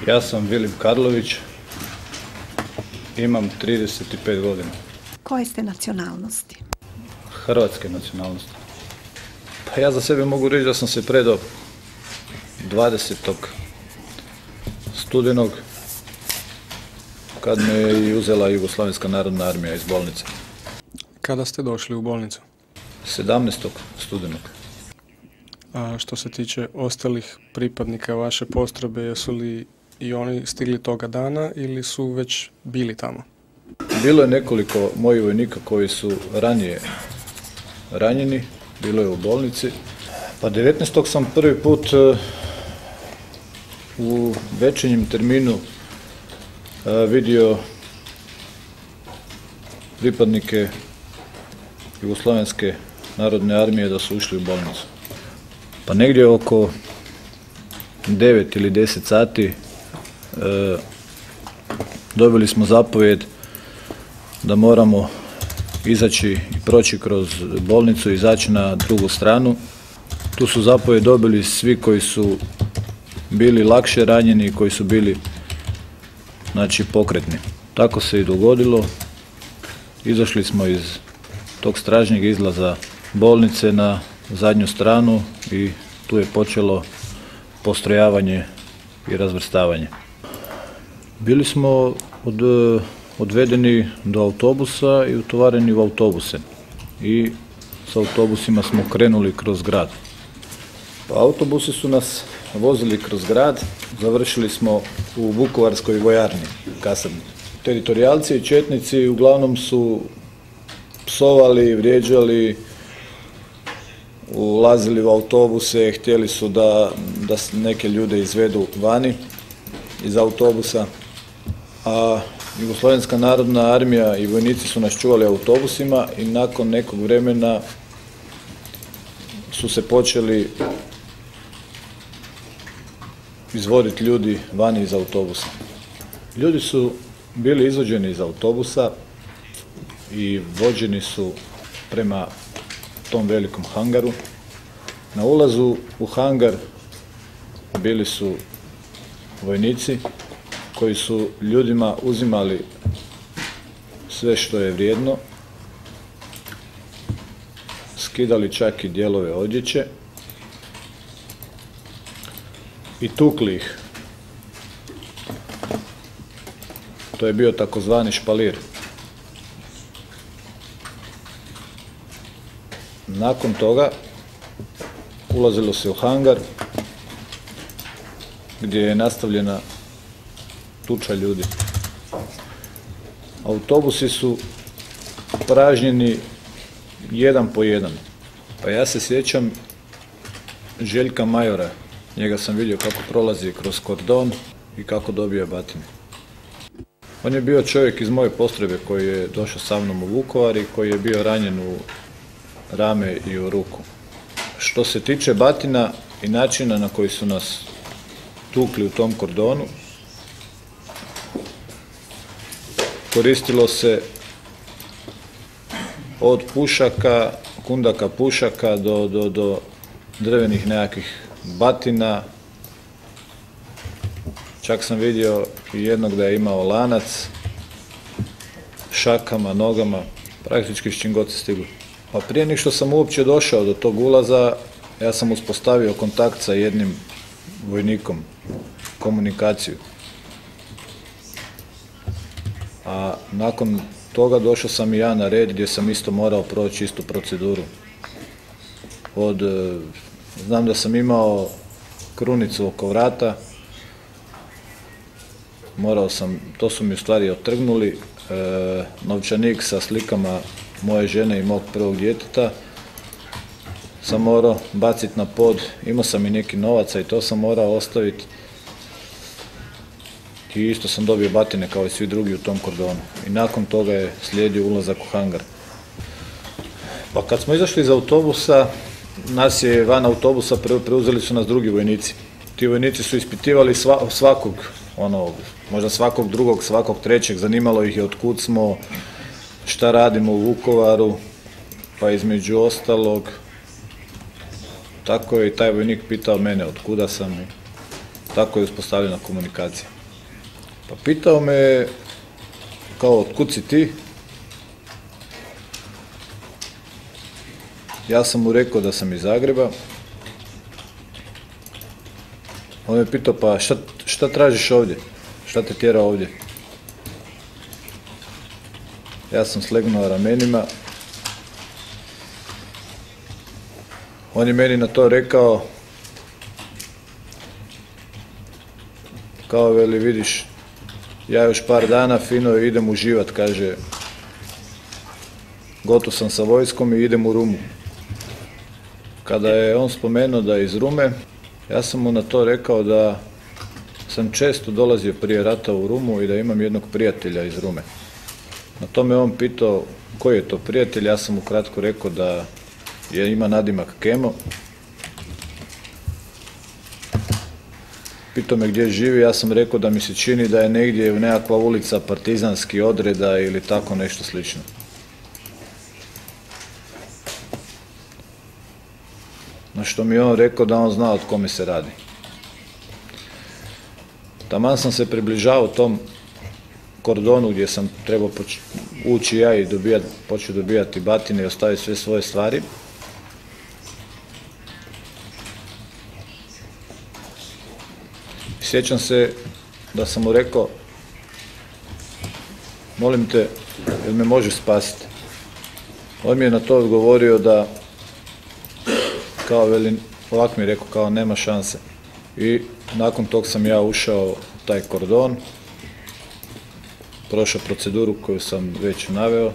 Ja sam Vilim Karlović, imam 35 godina. Koje ste nacionalnosti? Hrvatske nacionalnosti. Pa ja za sebe mogu reći da sam se predao 20. studenog kad me je i uzela Jugoslavenska narodna armija iz bolnice. Kada ste došli u bolnicu? 17. studenog. A što se tiče ostalih pripadnika vaše postrojbe, jesu li i oni stigli toga dana ili su već bili tamo? Bilo je nekoliko mojih vojnika koji su ranije ranjeni, bilo je u bolnici. Pa 19. sam prvi put u večernjem terminu vidio pripadnike Jugoslavenske narodne armije da su ušli u bolnicu. Pa negdje oko 9 ili 10 sati dobili smo zapovjed da moramo izaći i proći kroz bolnicu i izaći na drugu stranu. Tu su zapovjed dobili svi koji su bili lakše ranjeni i koji su bili pokretni. Tako se i dogodilo. Izašli smo iz tog stražnjeg izlaza bolnice na zadnju stranu i tu je počelo postrojavanje i razvrstavanje. Bili smo odvedeni do autobusa i utovareni u autobuse i s autobusima smo krenuli kroz grad. Pa autobusi su nas vozili kroz grad, završili smo u Vukovarskoj vojarni kasarni. Teritorijalci i četnici uglavnom su psovali, vrijeđali, ulazili u autobuse, htjeli su da neke ljude izvedu vani iz autobusa, a Jugoslavenska narodna armija i vojnici su nas čuvali autobusima i nakon nekog vremena su se počeli izvoditi ljudi vani iz autobusa. Ljudi su bili izvođeni iz autobusa i vođeni su prema tom velikom hangaru. Na ulazu u hangar bili su vojnici koji su ljudima uzimali sve što je vrijedno, skidali čak i dijelove odjeće i tukli ih. To je bio takozvani špalir. Nakon toga ulazilo se u hangar gdje je nastavljena tuča ljudi. Autobusi su pražnjeni jedan po jedan. Pa ja se sjećam Željka Majora. Njega sam vidio kako prolazi kroz kordon i kako dobija batine. On je bio čovjek iz moje postrojbe koji je došao sa mnom u Vukovar i koji je bio ranjen u rame i u ruku. Što se tiče batina i načina na koji su nas tukli u tom kordonu, koristilo se od pušaka, kundaka pušaka do drvenih nekakvih batina. Čak sam vidio i jednog da je imao lanac, šakama, nogama, praktički s čim god se stiglo. Pa prije nego što sam uopće došao do tog ulaza, ja sam uspostavio kontakt sa jednim vojnikom, komunikaciju. A nakon toga došao sam i ja na red gdje sam isto morao proći istu proceduru. Znam da sam imao krunicu oko vrata, to su mi u stvari otrgnuli, novčanik sa slikama moje žene i mog prvog djeteta sam morao baciti na pod, imao sam i neki novaca i to sam morao ostaviti. I isto sam dobio batine kao i svi drugi u tom kordonu. I nakon toga je slijedio ulazak u hangar. Pa kad smo izašli iz autobusa, nas je van autobusa preuzeli su nas drugi vojnici. Ti vojnici su ispitivali svakog, možda svakog drugog, svakog trećeg, zanimalo ih je otkud smo, šta radimo u Vukovaru, pa između ostalog, tako je i taj vojnik pitao mene otkuda sam. Tako je uspostavljena komunikacija. Pa pitao me kao otkud si ti? Ja sam mu rekao da sam iz Zagreba. On me pitao pa šta tražiš ovdje? Šta te tjera ovdje? Ja sam slegnuo ramenima. On je meni na to rekao, kao veli vidiš, ja još par dana fino idem uživat, kaže, gotov sam sa vojskom i idem u Rumu. Kada je on spomenuo da je iz Rume, ja sam mu na to rekao da sam često dolazio prije rata u Rumu i da imam jednog prijatelja iz Rume. Na to me on pitao koji je to prijatelj, ja sam mu kratko rekao da ima nadimak Kemo. Pitao me gdje živi, ja sam rekao da mi se čini da je negdje u nekakva ulica Partizanski odreda ili tako nešto slično. Na što mi je on rekao da on zna od kome se radi. Taman sam se približavao tom kordonu gdje sam trebao ući ja i počeo dobijati batine i ostaviti sve svoje stvari. Sjećam se da sam mu rekao, molim te, jel me možeš spasiti? On mi je na to odgovorio da, kao veli, ovako mi je rekao, kao nema šanse. I nakon tog sam ja ušao u taj kordon, prošao proceduru koju sam već naveo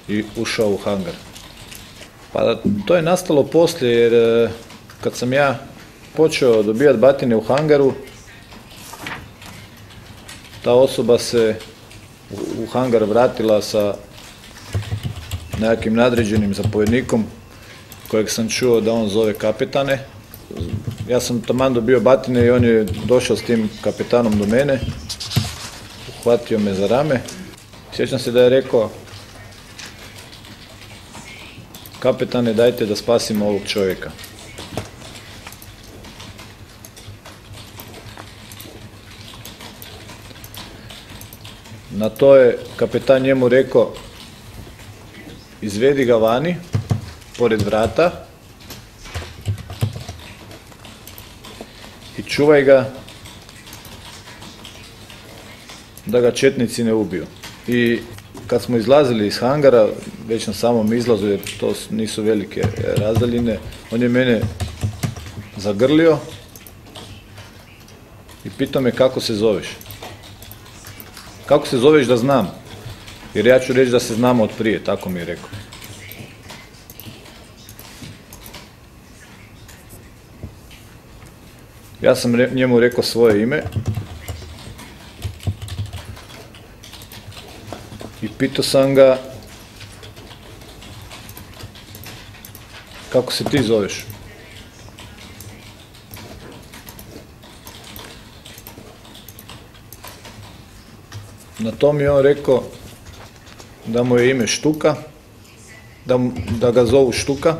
i ušao u hangar. Pa to je nastalo poslije, jer kad sam ja počeo dobijati batine u hangaru, ta osoba se u hangar vratila sa nekakvim nadređenim zapovjednikom kojeg sam čuo da on zove kapetane. Ja sam taman dobio batine i on je došao s tim kapetanom do mene, uhvatio me za rame. Sjećam se da je rekao, kapetane, dajte da spasimo ovog čovjeka. Na to je kapetan njemu rekao, izvedi ga vani, pored vrata, i čuvaj ga da ga četnici ne ubiju. I kad smo izlazili iz hangara, već na samom izlazu, jer to nisu velike razdaljine, on je mene zagrlio i pitao me kako se zoveš. Kako se zoveš da znam? Jer ja ću reći da se znamo od prije, tako mi je rekao. Ja sam njemu rekao svoje ime i pitao sam ga kako se ti zoveš. Na to mi je on rekao da mu je ime Štuka, da ga zovu Štuka.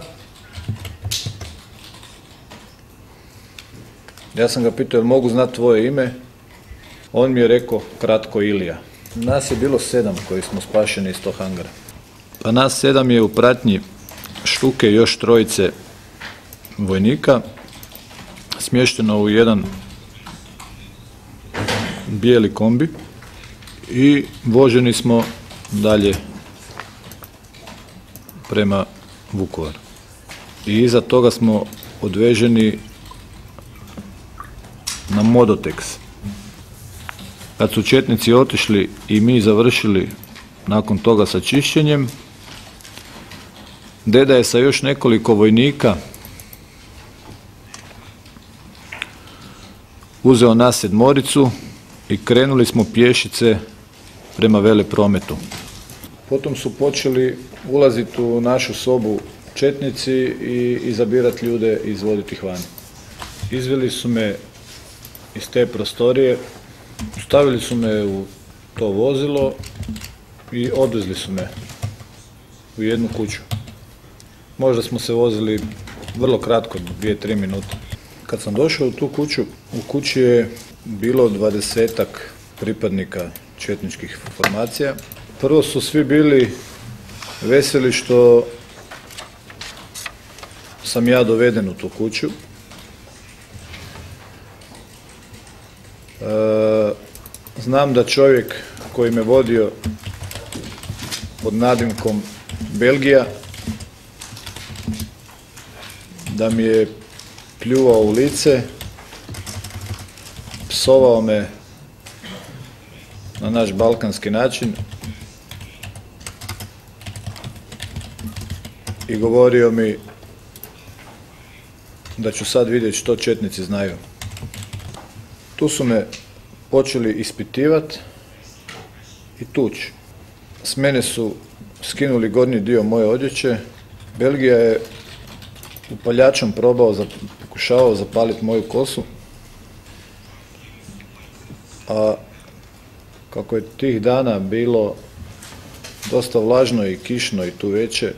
Ja sam ga pitao, jel mogu znati tvoje ime? On mi je rekao kratko Ilija. Nas je bilo 7 koji smo spašeni iz tog hangara. Pa nas 7 je u pratnji Štuke i još 3 vojnika smješteno u jedan bijeli kombi i voženi smo dalje prema Vukovaru. I iza toga smo odveženi na Modotex. Kad su četnici otišli i mi završili nakon toga sa čišćenjem, deda je sa još nekoliko vojnika uzeo nas 7 i krenuli smo pješice prema Veleprometu. Potom su počeli ulaziti u našu sobu četnici i izabirati ljude i izvoditi ih vani. Izveli su me iz te prostorije, stavili su me u to vozilo i odvezli su me u jednu kuću. Možda smo se vozili vrlo kratko, 2-3 minute. Kad sam došao u tu kuću, u kući je bilo 20-ak pripadnika četničkih formacija. Prvo su svi bili veseli što sam ja doveden u tu kuću. Znam da čovjek koji me vodio pod nadimkom Belgija, da mi je pljuvao u lice, psovao me na naš balkanski način i govorio mi da ću sad vidjeti što četnici znaju. Tu su me počeli ispitivati i tući. S mene su skinuli gornji dio moje odjeće. Belgija je upaljačom pokušavao zapaliti moju kosu, a kako je tih dana bilo dosta vlažno i kišno i tu veće,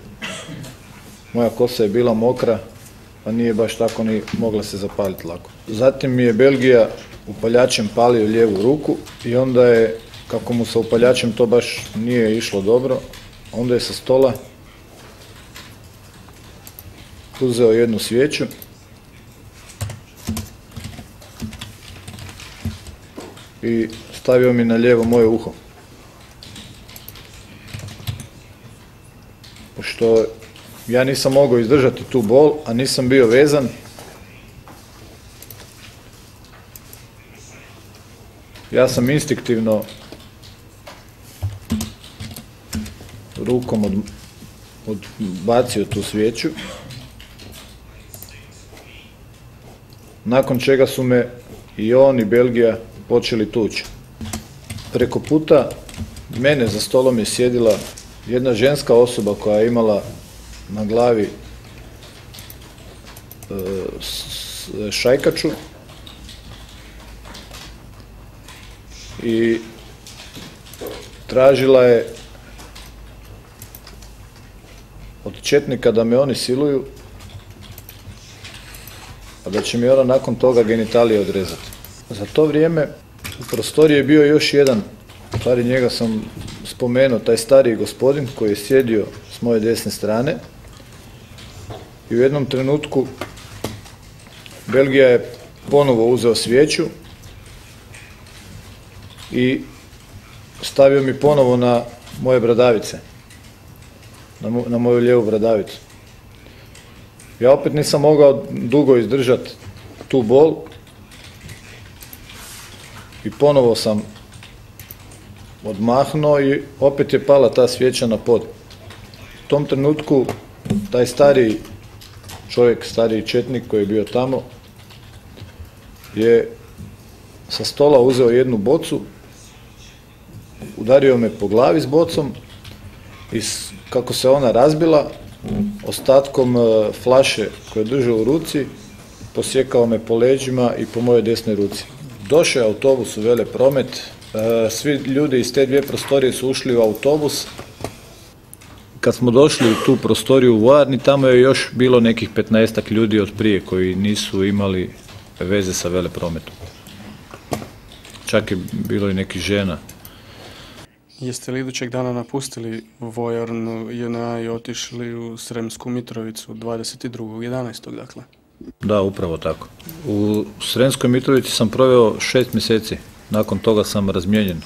moja kosa je bila mokra, pa nije baš tako ni mogla se zapaliti lako. Zatim mi je Belgija upaljačem palio lijevu ruku i onda je, kako mu sa upaljačem to baš nije išlo dobro, onda je sa stola uzeo jednu svijeću i stavio mi na lijevo moje uho. Pošto ja nisam mogao izdržati tu bol, a nisam bio vezan, ja sam instinktivno rukom odbacio tu svijeću, nakon čega su me i on i Belgija počeli tući. Preko puta mene za stolom je sjedila jedna ženska osoba koja je imala na glavi šajkaču i tražila je od četnika da me oni siluju, a da će mi ona nakon toga genitalije odrezati. Za to vrijeme u prostoriji je bio još jedan, u stvari njega sam spomenuo, taj stariji gospodin koji je sjedio s moje desne strane i u jednom trenutku Belgija je ponovo uzeo svijeću i stavio mi ponovo na moje bradavice, na moju lijevu bradavicu. Ja opet nisam mogao dugo izdržati tu bol i ponovo sam odmahnuo i opet je pala ta svijeća na pod. U tom trenutku taj stariji čovjek, stariji četnik koji je bio tamo, je sa stola uzeo jednu bocu, udario me po glavi s bocom i kako se ona razbila, ostatkom flaše koje držao u ruci, posjekao me po leđima i po mojoj desnoj ruci. Došao je autobus u Velepromet, svi ljudi iz te dvije prostorije su ušli u autobus. Kad smo došli u tu prostoriju u vojarni, tamo je još bilo nekih 15-ak ljudi od prije koji nisu imali veze sa Veleprometom. Čak je bilo i nekih žena. Jeste li idućeg dana napustili vojarnu JNA i otišli u Sremsku Mitrovicu 22.11. dakle? Da, upravo tako. U Sremskoj Mitrovici sam proveo 6 mjeseci, nakon toga sam razmijenjen.